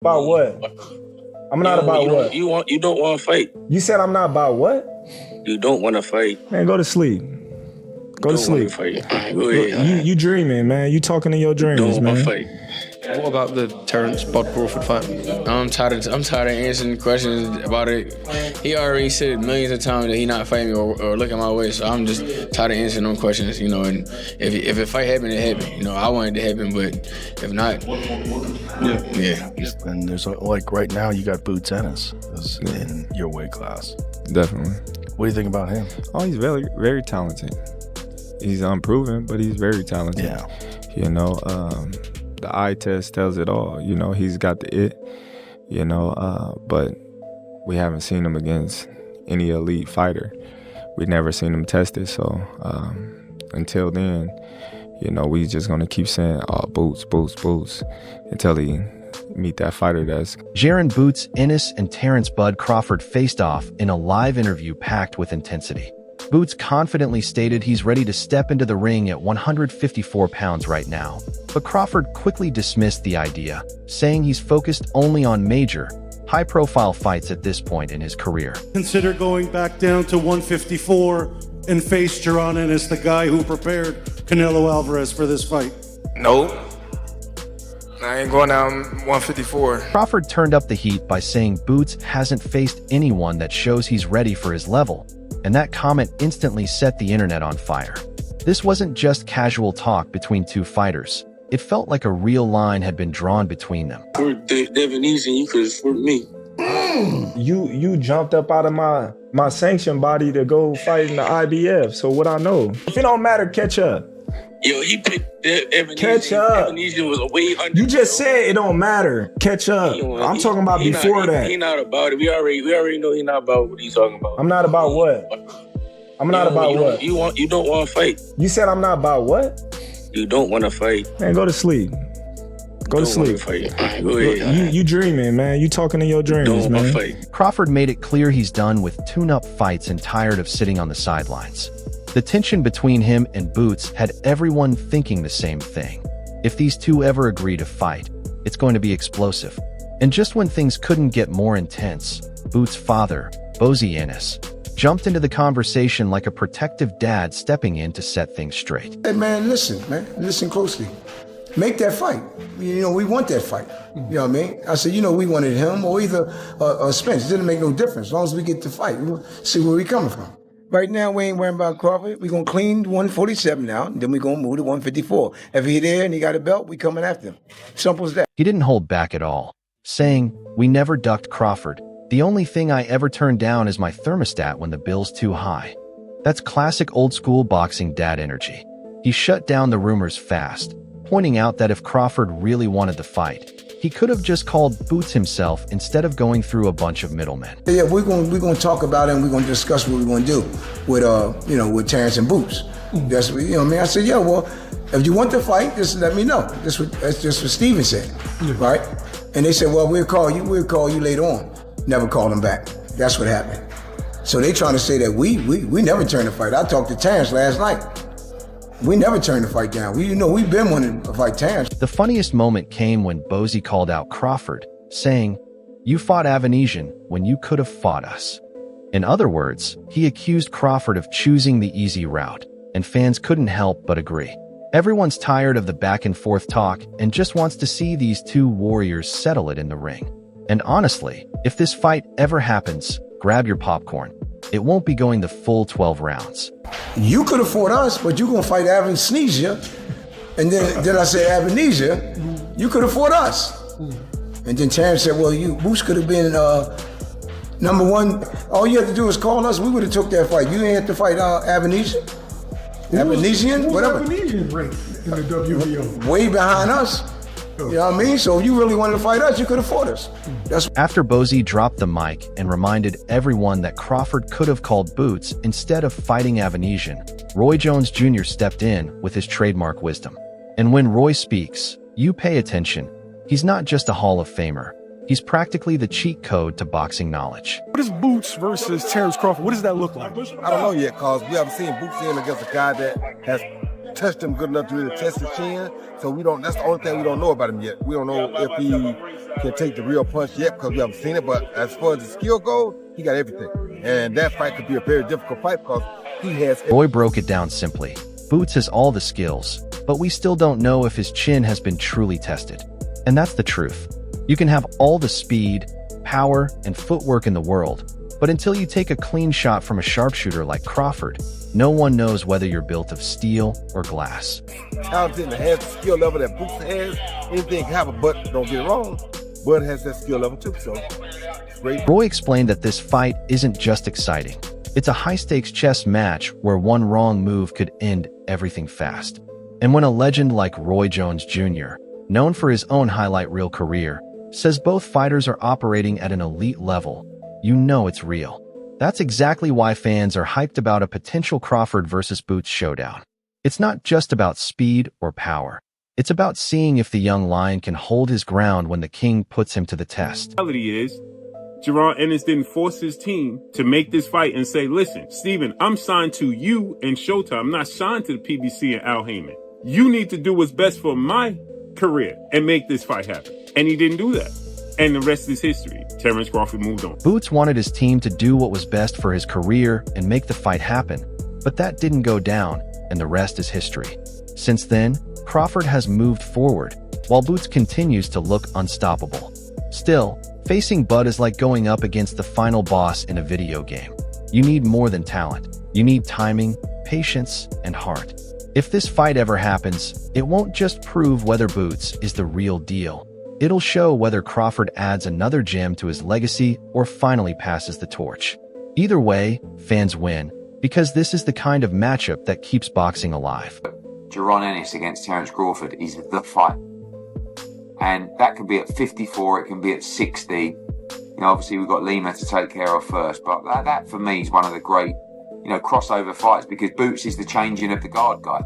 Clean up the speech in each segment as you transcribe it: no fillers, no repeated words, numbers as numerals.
About what? I'm not about what? You don't want to fight. You said I'm not about what? You don't want to fight. Man, go to sleep. Go to sleep. Go ahead. You dreaming, man. You talking in your dreams, don't man. Want to fight. What about the Terence Crawford fight? I'm tired of answering questions about it. He already said millions of times that he not fighting me or looking my way, so I'm just tired of answering them questions, you know. And if a fight happened, it happened. You know, I want it to happen, but if not, yeah. And there's like right now, you got Boots Ennis in your weight class. Definitely. What do you think about him? Oh, he's very, very talented. He's unproven, but he's very talented. Yeah. You know, the eye test tells it all. You know, he's got the it, you know, but we haven't seen him against any elite fighter. We've never seen him tested. So until then, you know, we just going to keep saying, oh, Boots, Boots, Boots, until he meet that fighter that's... Jaron Boots Ennis and Terence Bud Crawford faced off in a live interview packed with intensity. Boots confidently stated he's ready to step into the ring at 154 pounds right now, but Crawford quickly dismissed the idea, saying he's focused only on major, high-profile fights at this point in his career. Consider going back down to 154 and face Jaron Ennis, the guy who prepared Canelo Alvarez for this fight. Nope. I ain't going down 154. Crawford turned up the heat by saying Boots hasn't faced anyone that shows he's ready for his level, and that comment instantly set the internet on fire. This wasn't just casual talk between two fighters. It felt like a real line had been drawn between them. For Devin Easy, you could for me. You jumped up out of my sanctioned body to go fight in the IBF, so what I know? If it don't matter, catch up. Yo, he picked Evan Catch Easy. up. Evan Easy was way under. You just said it don't matter. Catch up. I'm talking about before that. He not about it. We already know he not about what he's talking about. I'm not about what? I'm not about what? You don't want to fight. You said I'm not about what? You don't want to fight. Man, go to sleep. Go to sleep. Go ahead. You dreaming, man. You talking in your dreams, don't man. Fight. Crawford made it clear he's done with tune-up fights and tired of sitting on the sidelines. The tension between him and Boots had everyone thinking the same thing. If these two ever agree to fight, it's going to be explosive. And just when things couldn't get more intense, Boots' father, Bozy Ennis, jumped into the conversation like a protective dad stepping in to set things straight. Hey man, listen closely. Make that fight. You know, we want that fight. You know what I mean? I said, you know, we wanted him or either Spence. It didn't make no difference. As long as we get the fight, we'll see where we coming from. Right now, we ain't worrying about Crawford. We're going to clean 147 now, and then we're going to move to 154. If he's there and he got a belt, we coming after him. Simple as that. He didn't hold back at all, saying, "We never ducked Crawford. The only thing I ever turn down is my thermostat when the bill's too high." That's classic old-school boxing dad energy. He shut down the rumors fast, pointing out that if Crawford really wanted the fight, he could have just called Boots himself instead of going through a bunch of middlemen. Yeah, we're going to talk about it and we're going to discuss what we're going to do with with Terence and Boots. That's what, you know what I mean? I said, yeah, well, if you want to fight, just let me know. That's just what Steven said, right? And they said, well, we'll call you later on. Never called him back. That's what happened. So they trying to say that we never turned the fight. I talked to Terence last night. We never turned the fight down. We've been wanting to fight Terence. The funniest moment came when Bozy called out Crawford, saying, "You fought Avanesian when you could have fought us." In other words, he accused Crawford of choosing the easy route, and fans couldn't help but agree. Everyone's tired of the back-and-forth talk and just wants to see these two warriors settle it in the ring. And honestly, if this fight ever happens, grab your popcorn. It won't be going the full 12 rounds. You could have fought us, but you're going to fight Avanesian. And then I said, Avanesian, you could have fought us. And then Terence said, well, Boots could have been number one. All you had to do is call us. We would have took that fight. You didn't have to fight Avanesian. Avanesian, whatever. Avanesian rank in the WBO? Way behind us. You know what I mean? So if you really wanted to fight us, you could have fought us. After Bozy dropped the mic and reminded everyone that Crawford could have called Boots instead of fighting Avanesian, Roy Jones Jr. stepped in with his trademark wisdom. And when Roy speaks, you pay attention. He's not just a Hall of Famer. He's practically the cheat code to boxing knowledge. What is Boots versus Terence Crawford? What does that look like? I don't know yet, because we haven't seen Boots in against a guy that has touched him good enough to really test his chin. So we don't. That's the only thing we don't know about him yet. We don't know if he can take the real punch yet because we haven't seen it. But as far as the skill goes, he got everything. And that fight could be a very difficult fight because he has. Roy broke it down simply. Boots has all the skills, but we still don't know if his chin has been truly tested. And that's the truth. You can have all the speed, power, and footwork in the world, but until you take a clean shot from a sharpshooter like Crawford, no one knows whether you're built of steel or glass. Talented and has the skill level that Boots has. Anything can happen, but don't get it wrong. Bud has that skill level too, so it's great. Roy explained that this fight isn't just exciting. It's a high-stakes chess match where one wrong move could end everything fast. And when a legend like Roy Jones Jr., known for his own highlight reel career, says both fighters are operating at an elite level, you know it's real. That's exactly why fans are hyped about a potential Crawford versus Boots showdown. It's not just about speed or power. It's about seeing if the young lion can hold his ground when the king puts him to the test. The reality is, Jaron Ennis didn't force his team to make this fight and say, listen, Steven, I'm signed to you and Showtime. I'm not signed to the PBC and Al Heyman. You need to do what's best for my career and make this fight happen. And he didn't do that. And the rest is history. Terence Crawford moved on. Boots wanted his team to do what was best for his career and make the fight happen, but that didn't go down, and the rest is history. Since then, Crawford has moved forward, while Boots continues to look unstoppable. Still, facing Bud is like going up against the final boss in a video game. You need more than talent. You need timing, patience, and heart. If this fight ever happens, it won't just prove whether Boots is the real deal. It'll show whether Crawford adds another gem to his legacy or finally passes the torch. Either way, fans win, because this is the kind of matchup that keeps boxing alive. Jaron Ennis against Terence Crawford is the fight. And that can be at 54, it can be at 60. You know, obviously we've got Lima to take care of first, but that for me is one of the great, crossover fights, because Boots is the changing of the guard guy.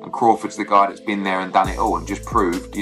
And Crawford's the guy that's been there and done it all and just proved,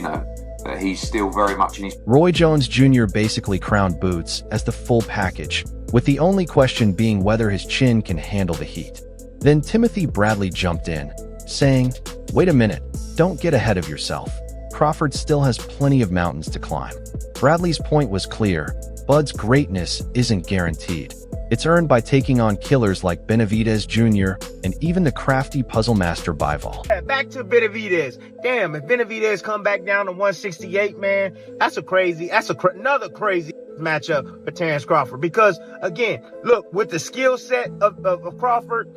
that he's still very much in his... Roy Jones Jr. basically crowned Boots as the full package, with the only question being whether his chin can handle the heat. Then Timothy Bradley jumped in, saying, "Wait a minute, don't get ahead of yourself. Crawford still has plenty of mountains to climb." Bradley's point was clear. Bud's greatness isn't guaranteed. It's earned by taking on killers like Benavidez Jr. and even the crafty puzzle master Bivol. Back to Benavidez. Damn, if Benavidez come back down to 168, man, that's another crazy matchup for Terence Crawford. Because, again, look, with the skill set of Crawford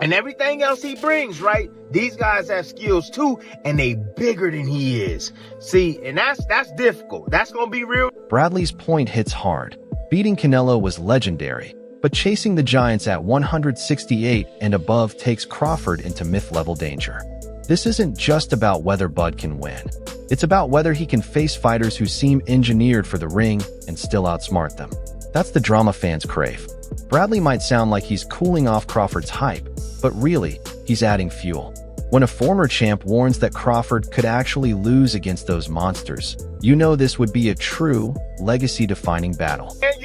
and everything else he brings, right? These guys have skills too, and they bigger than he is. See, and that's difficult. That's going to be real. Bradley's point hits hard. Beating Canelo was legendary, but chasing the giants at 168 and above takes Crawford into myth-level danger. This isn't just about whether Bud can win. It's about whether he can face fighters who seem engineered for the ring and still outsmart them. That's the drama fans crave. Bradley might sound like he's cooling off Crawford's hype, but really, he's adding fuel. When a former champ warns that Crawford could actually lose against those monsters, you know this would be a true, legacy-defining battle. And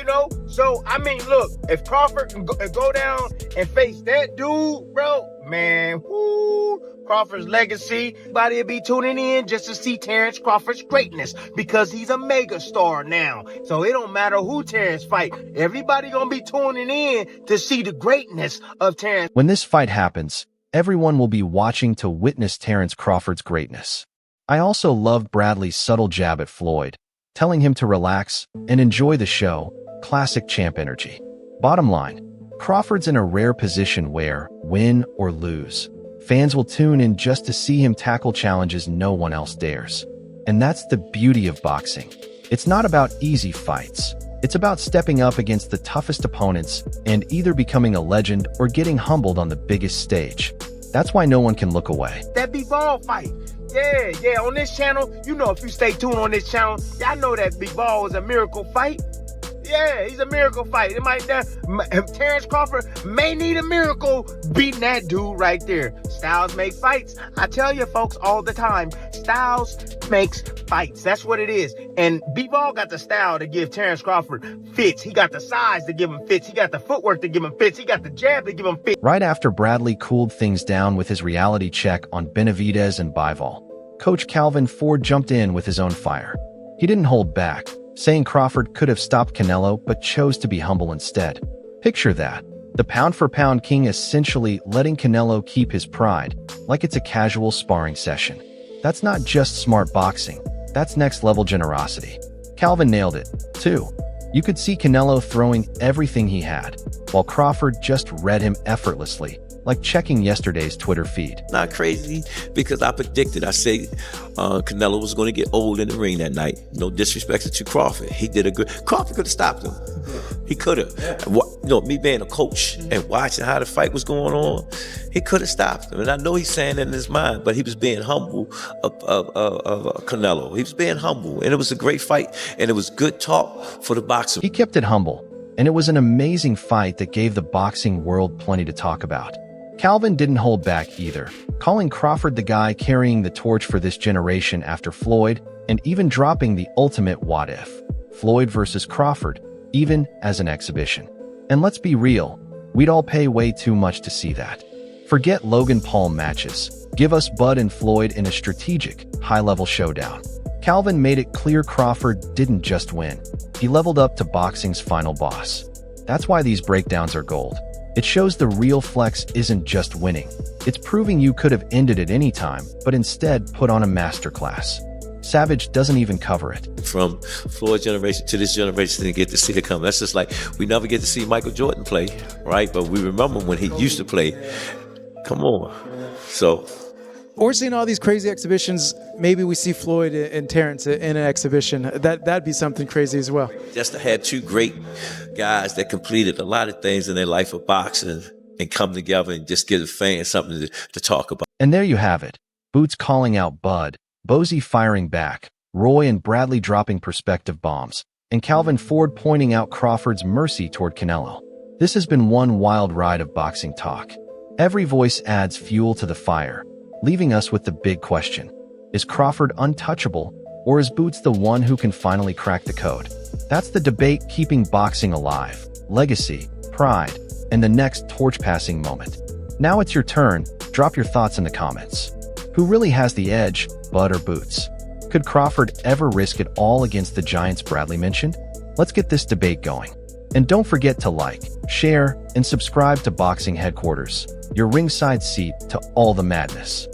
so, I mean, look, if Crawford can go down and face that dude, bro, man, whoo, Crawford's legacy, everybody will be tuning in just to see Terence Crawford's greatness, because he's a mega star now. So it don't matter who Terence fight. Everybody gonna be tuning in to see the greatness of Terence. When this fight happens, everyone will be watching to witness Terence Crawford's greatness. I also loved Bradley's subtle jab at Floyd, telling him to relax and enjoy the show. Classic champ energy. Bottom line, Crawford's in a rare position where, win or lose, fans will tune in just to see him tackle challenges no one else dares. And that's the beauty of boxing. It's not about easy fights. It's about stepping up against the toughest opponents and either becoming a legend or getting humbled on the biggest stage. That's why no one can look away. That Bivol fight. Yeah, on this channel, if you stay tuned on this channel, y'all know that Bivol was a miracle fight. Yeah, he's a miracle fight. Terence Crawford may need a miracle beating that dude right there. styles make fights. I tell you folks all the time, styles makes fights. That's what it is. And B-Ball got the style to give Terence Crawford fits. He got the size to give him fits. He got the footwork to give him fits. He got the jab to give him fits. Right after Bradley cooled things down with his reality check on Benavidez and Bivol, Coach Calvin Ford jumped in with his own fire. He didn't hold back, saying Crawford could have stopped Canelo but chose to be humble instead. Picture that. The pound-for-pound king essentially letting Canelo keep his pride, like it's a casual sparring session. That's not just smart boxing. That's next-level generosity. Calvin nailed it, too. You could see Canelo throwing everything he had, while Crawford just read him effortlessly, like checking yesterday's Twitter feed. Not crazy, because I predicted. I said Canelo was going to get old in the ring that night. No disrespect to Crawford. He did a good. Crawford could have stopped him. He could have. Me being a coach and watching how the fight was going on, he could have stopped him. And I know he's saying that in his mind, but he was being humble of Canelo. He was being humble, and it was a great fight, and it was good talk for the boxer. He kept it humble, and it was an amazing fight that gave the boxing world plenty to talk about. Calvin didn't hold back either, calling Crawford the guy carrying the torch for this generation after Floyd, and even dropping the ultimate what if, Floyd versus Crawford, even as an exhibition. And let's be real, we'd all pay way too much to see that. Forget Logan Paul matches, give us Bud and Floyd in a strategic, high-level showdown. Calvin made it clear Crawford didn't just win, he leveled up to boxing's final boss. That's why these breakdowns are gold. It shows the real flex isn't just winning. It's proving you could have ended at any time, but instead put on a masterclass. Savage doesn't even cover it. From Floyd's generation to this generation, didn't get to see it come. That's just like, we never get to see Michael Jordan play, right? But we remember when he used to play. Come on. So. Or seeing all these crazy exhibitions, maybe we see Floyd and Terence in an exhibition. That'd be something crazy as well. Just to have two great guys that completed a lot of things in their life of boxing and come together and just give the fans something to talk about. And there you have it. Boots calling out Bud, Bozy firing back, Roy and Bradley dropping perspective bombs, and Calvin Ford pointing out Crawford's mercy toward Canelo. This has been one wild ride of boxing talk. Every voice adds fuel to the fire, leaving us with the big question. Is Crawford untouchable, or is Boots the one who can finally crack the code? That's the debate keeping boxing alive. Legacy, pride, and the next torch-passing moment. Now it's your turn. Drop your thoughts in the comments. Who really has the edge, Bud or Boots? Could Crawford ever risk it all against the giants Bradley mentioned? Let's get this debate going. And don't forget to like, share, and subscribe to Boxing Headquarters, your ringside seat to all the madness.